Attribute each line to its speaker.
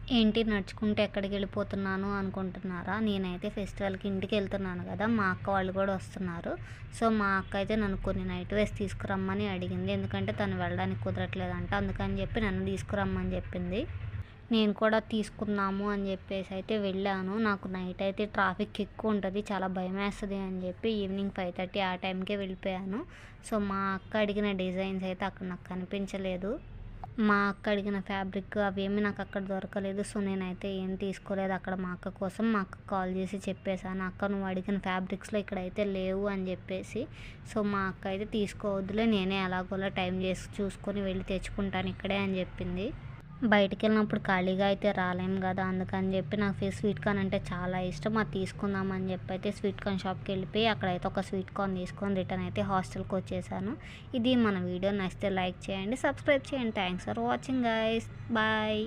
Speaker 1: ఏంటి నడుచుకుంటూ ఎక్కడికెళ్ళిపోతున్నాను అనుకుంటున్నారా? నేనైతే ఫెస్టివల్‌కి ఇంటికెళ్తున్నాను గదా! మా అక్క వాళ్ళు గూడా వస్తున్నారు. సో, మా అక్క అయితే నన్ను కొన్ని నైట్ వేర్స్ తీసుకురమ్మని అడిగింది. ఎందుకంటే తను వెళ్ళడానికి కుదరట్లేదంట. అందుకని జెప్పి నన్ను తీసుకురమ్మని జెప్పింది. నేను కూడా తీసుకుందాము అని జెప్పేసి అయితే వెళ్ళాను. నాకు నైట్ అయితే ట్రాఫిక్ ఎక్కువుంటది. చాలా భయమేస్తది అని జెప్పి ఈవినింగ్ 5:30 ఆ టైంకే వెళ్ళిపోయాను. సో, మా అక్క అడిగిన డిజైన్స్ అయితే అక్కడ నాకు కనిపించలేదు. మా అక్క అడిగిన ఫ్యాబ్రిక్ అవేమీ నాకక్కడ దొరకలేదు. సో, నేనైతే ఏం తీసుకోలేదు అక్కడ మా అక్క కోసం. మా అక్కకి కాల్ చేసి చెప్పేసాను. "అక్క నువ్వు అడిగిన ఫ్యాబ్రిక్స్‌లో ఇక్కడైతే లేవు" అని జెప్పేసి. సో, మా అక్క అయితే "తీసుకోవద్దులే నేనే ఎలాగోలా టైం చేసి చూసుకొని వెళ్ళి తెచ్చుకుంటాను ఇక్కడే" అని జెప్పింది. బయటికెళ్ళినప్పుడు ఖాళీగా అయితే రాలేము గదా! అందుకని జెప్పి నాకు స్వీట్ కార్న్ అంటే చాలా ఇష్టం. అది తీసుకుందామని జెప్పి అయితే స్వీట్ కార్న్ షాప్‌కెళ్ళిపోయి అక్కడైతే ఒక స్వీట్ కార్న్ తీసుకొని రిటర్న్ అయితే హాస్టల్‌కొచ్చేసాను. ఇది మన వీడియో నచ్చితే లైక్ చేయండి, సబ్స్క్రైబ్ చేయండి. Thanks for watching guys. Bye.